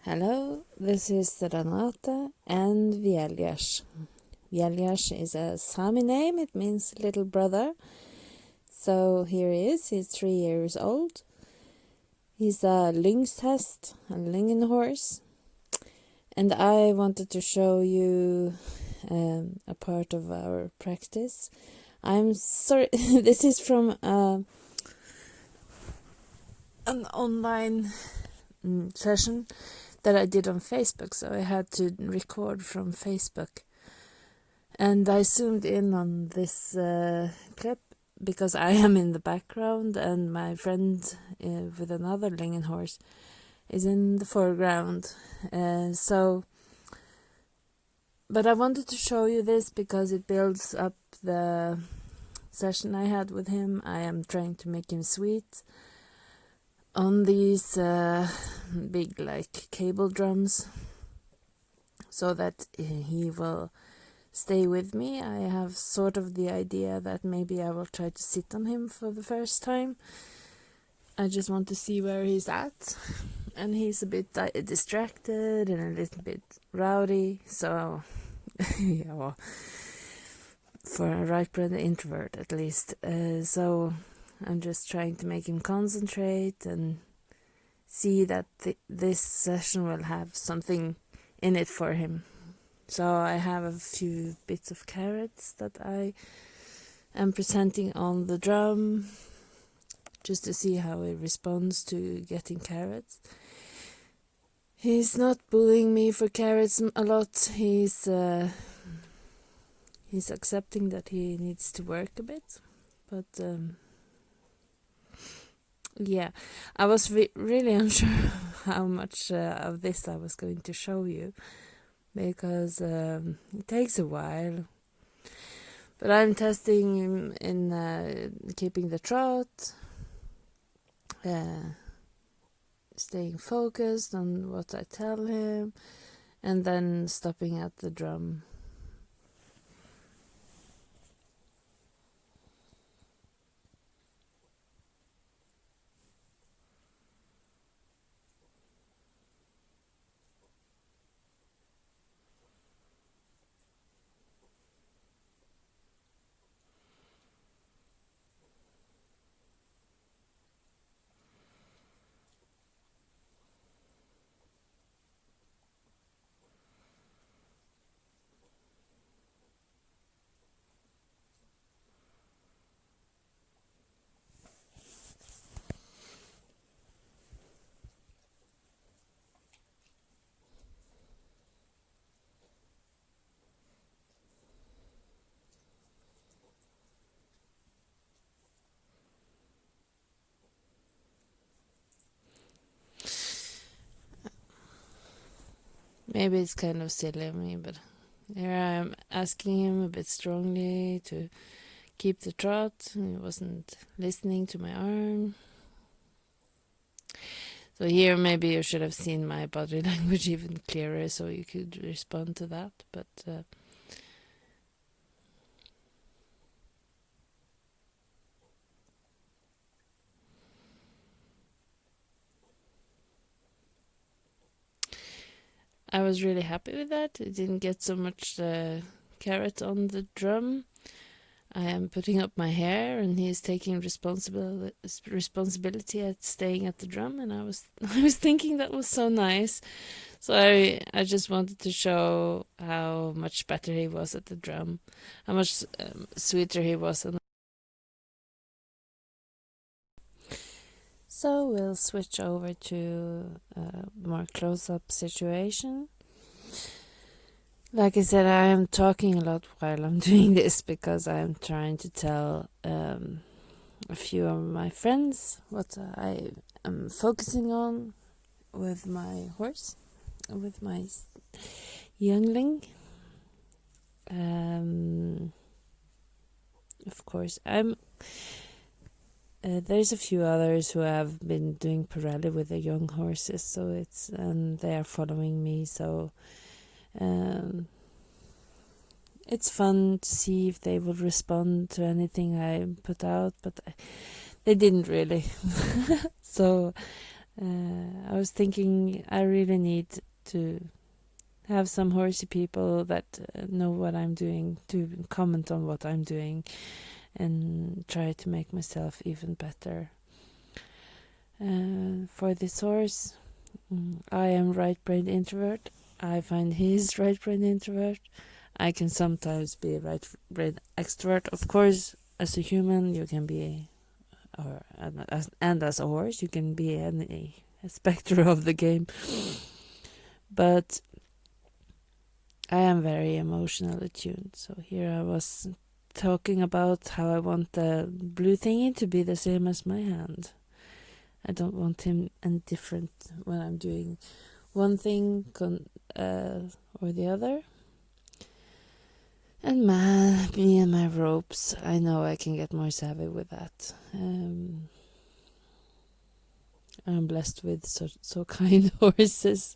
Hello, this is Renata and Vieljas. Vieljas is a Sami name, it means little brother. So here he is, he's 3 years old. He's a lyngshest, a lyngen horse. And I wanted to show you a part of our practice. I'm sorry, this is from an online session that I did on Facebook, so I had to record from Facebook. And I zoomed in on this clip because I am in the background and my friend with another lyngen horse is in the foreground. But I wanted to show you this because it builds up the session I had with him. I am trying to make him sweet on these big cable drums so that he will stay with me. I have sort of the idea that maybe I will try to sit on him for the first time. I just want to see where he's at, and he's a bit distracted and a little bit rowdy, so yeah, well, for a right-brained introvert at least. So I'm just trying to make him concentrate and see that this session will have something in it for him. So I have a few bits of carrots that I am presenting on the drum just to see how he responds to getting carrots. He's not bullying me for carrots a lot. He's accepting that he needs to work a bit. But yeah, I was really unsure how much of this I was going to show you, because it takes a while. But I'm testing in keeping the trot, staying focused on what I tell him, and then stopping at the drum. Maybe it's kind of silly of me, but here I am asking him a bit strongly to keep the trot. He wasn't listening to my arm. So here maybe you should have seen my body language even clearer so you could respond to that. But I was really happy with that. It didn't get so much carrot on the drum. I am putting up my hair and he's taking responsibility at staying at the drum, and I was thinking that was so nice. So I just wanted to show how much better he was at the drum, how much sweeter he was. So we'll switch over to a more close-up situation. Like I said, I am talking a lot while I'm doing this because I'm trying to tell a few of my friends what I am focusing on with my horse, with my youngling. Of course, there's a few others who have been doing Pirelli with the young horses, so they are following me, so it's fun to see if they will respond to anything I put out, but they didn't really. So I was thinking I really need to have some horsey people that know what I'm doing to comment on what I'm doing and try to make myself even better. For this horse, I am right-brained introvert. I find he's right-brained introvert. I can sometimes be right-brained extrovert. Of course, as a human, you can be, and as a horse, you can be any spectre of the game. But I am very emotionally tuned. So here I was talking about how I want the blue thingy to be the same as my hand. I don't want him any different when I'm doing one thing or the other. And man, me and my ropes, I know I can get more savvy with that. I'm blessed with so kind horses,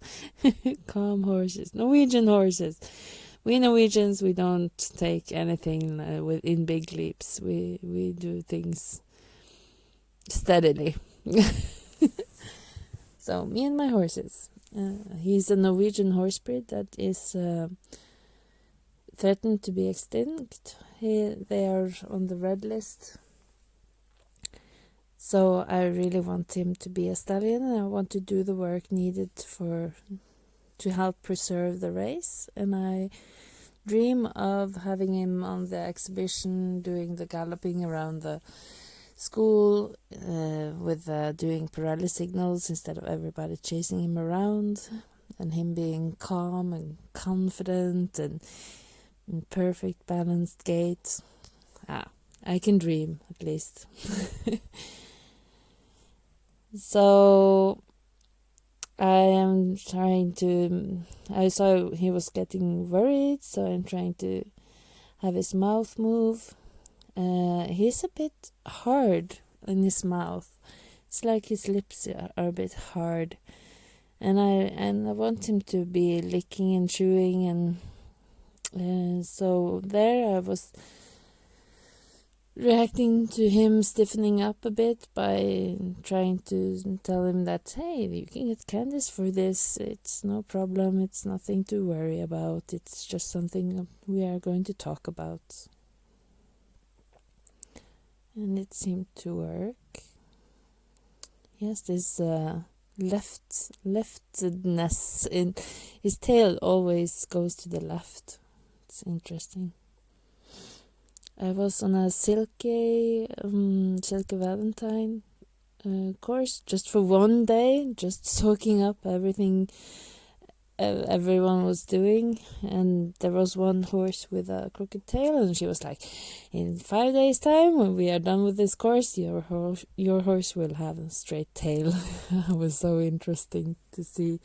calm horses, Norwegian horses. We Norwegians, we don't take anything in big leaps. We do things steadily. So me and my horses. He's a Norwegian horse breed that is threatened to be extinct. They are on the red list. So I really want him to be a stallion, and I want to do the work needed to help preserve the race. And I dream of having him on the exhibition, doing the galloping around the school with doing Pirelli signals instead of everybody chasing him around, and him being calm and confident and in perfect balanced gait. I can dream, at least. So I am trying to, I saw he was getting worried, so I'm trying to have his mouth move. He's a bit hard in his mouth. It's like his lips are a bit hard. And I want him to be licking and chewing, and so there I was reacting to him stiffening up a bit by trying to tell him that, hey, you can get candies for this, it's no problem, it's nothing to worry about, it's just something we are going to talk about. And it seemed to work. He has this leftedness in his tail, always goes to the left. It's interesting. I was on a Silky Valentine course just for one day, just soaking up everything everyone was doing. And there was one horse with a crooked tail, and she was like, in 5 days time, when we are done with this course, your horse will have a straight tail. It was so interesting to see.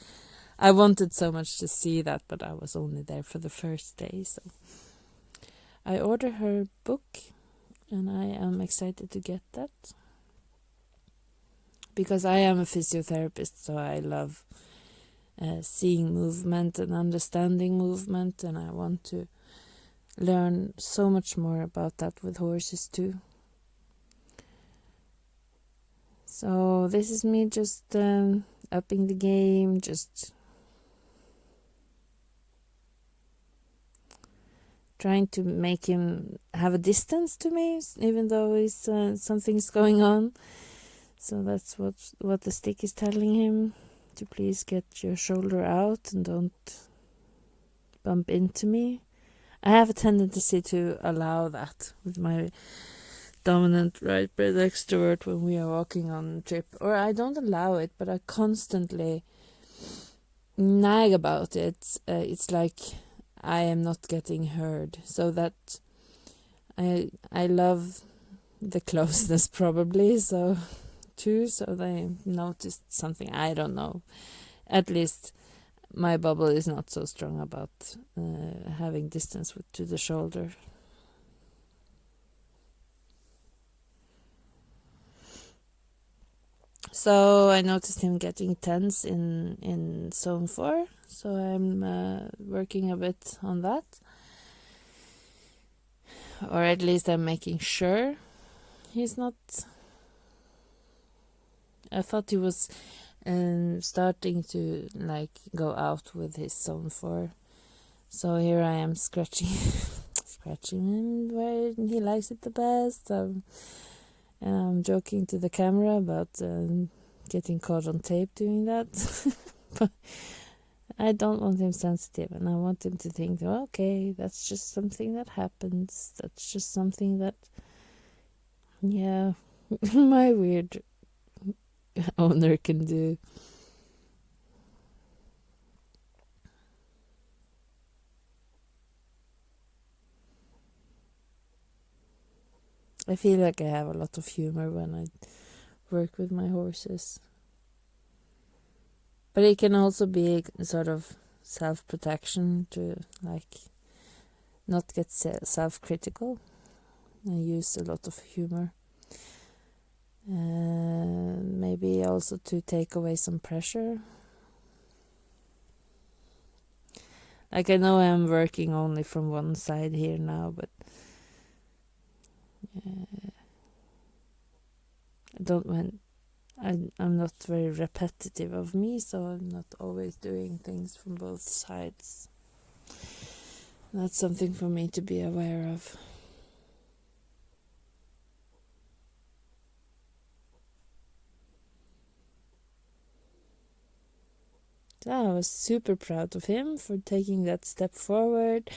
I wanted so much to see that, but I was only there for the first day, so I ordered her book, and I am excited to get that. Because I am a physiotherapist, so I love seeing movement and understanding movement, and I want to learn so much more about that with horses too. So this is me just upping the game, just trying to make him have a distance to me, even though something's going on. So that's what the stick is telling him, to please get your shoulder out and don't bump into me. I have a tendency to allow that with my dominant right-brained extrovert when we are walking on a trip. Or I don't allow it, but I constantly nag about it. It's like I am not getting heard. So that I love the closeness probably, so they noticed something. I don't know. At least my bubble is not so strong about having distance to the shoulder. So I noticed him getting tense in zone 4. So I'm working a bit on that. Or at least I'm making sure he's not. I thought he was and starting to like go out with his zone 4. So here I am scratching him where he likes it the best. And I'm joking to the camera about getting caught on tape doing that. But I don't want him sensitive, and I want him to think, well, okay, that's just something that happens. That's just something that, yeah, my weird owner can do. I feel like I have a lot of humor when I work with my horses. But it can also be sort of self-protection to like not get self-critical. I use a lot of humor. Maybe also to take away some pressure. Like I know I'm working only from one side here now, but I'm not very repetitive of me, so I'm not always doing things from both sides. That's something for me to be aware of. So I was super proud of him for taking that step forward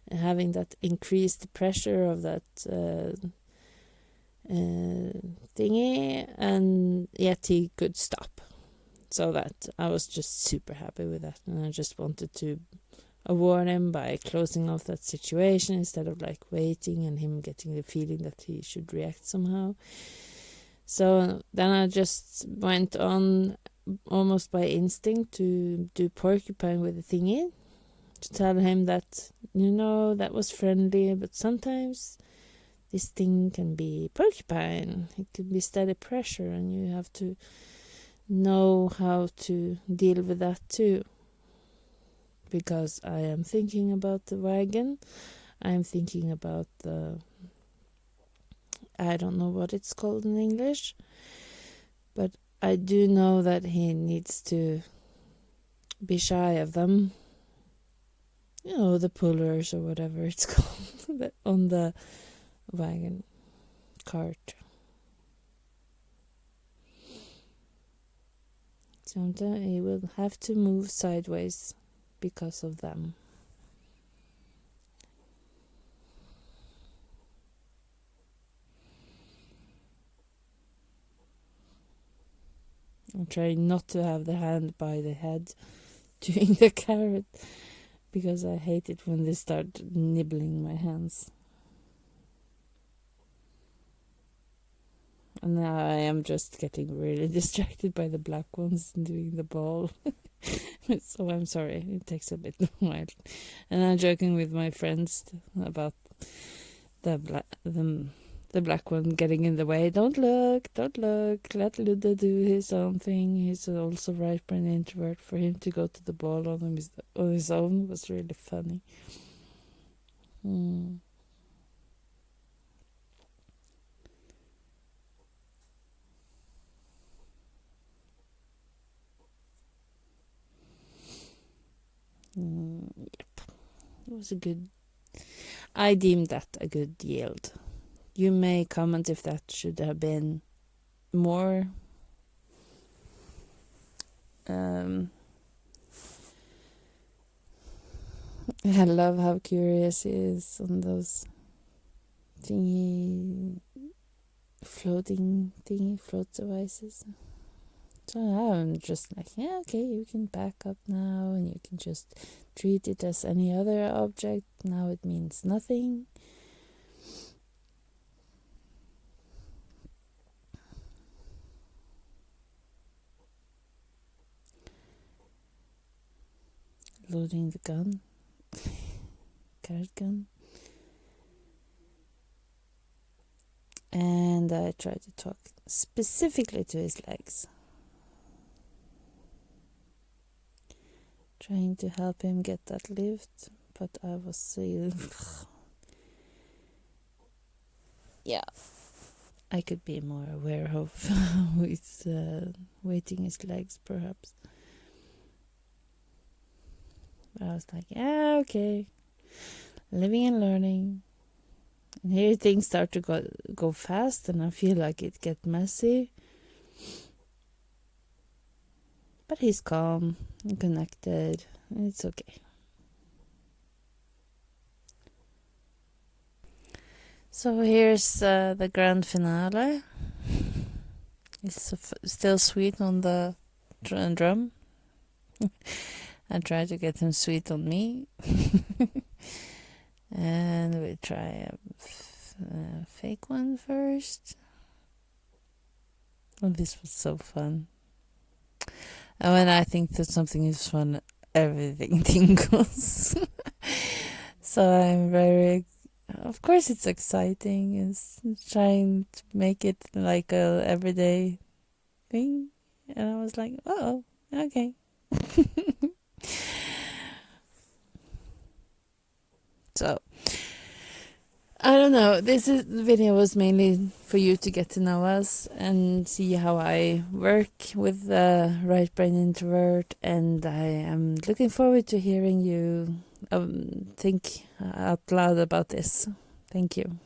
and having that increased pressure of that thingy, and yet he could stop. So that I was just super happy with that, and I just wanted to award him by closing off that situation instead of like waiting and him getting the feeling that he should react somehow. So then I just went on almost by instinct to do porcupine with the thingy, to tell him that, that was friendly, but sometimes this thing can be porcupine. It can be steady pressure, and you have to know how to deal with that too. Because I am thinking about the wagon, I am thinking about the, I don't know what it's called in English, but I do know that he needs to be shy of them. The pullers or whatever it's called on the wagon cart. Sometimes he will have to move sideways because of them. I'm trying not to have the hand by the head doing the carrot, because I hate it when they start nibbling my hands. And now I am just getting really distracted by the black ones doing the ball. So I'm sorry, it takes a bit while. And I'm joking with my friends about the black one getting in the way. Don't look, let Luda do his own thing. He's also right for an introvert. For him to go to the ball on his own was really funny. Yep. It was I deemed that a good yield. You may comment if that should have been more. I love how curious he is on those float devices. So I'm just like, yeah, okay, you can back up now, and you can just treat it as any other object. Now it means nothing. Loading the gun. Carrot gun. And I try to talk specifically to his legs. Trying to help him get that lift, but I was yeah. I could be more aware of who is waiting his legs, perhaps. But I was like, yeah, okay, living and learning. And here things start to go fast, and I feel like it get messy. But he's calm and connected, and it's okay. So here's the grand finale. It's still sweet on the drum. I try to get him sweet on me. And we try a fake one first. Oh, this was so fun. And when I think that something is fun, everything tingles. So I'm very, of course it's exciting. It's trying to make it like a everyday thing. And I was like, oh, okay. So I don't know. The video was mainly for you to get to know us and see how I work with the right brain introvert, and I am looking forward to hearing you think out loud about this. Thank you.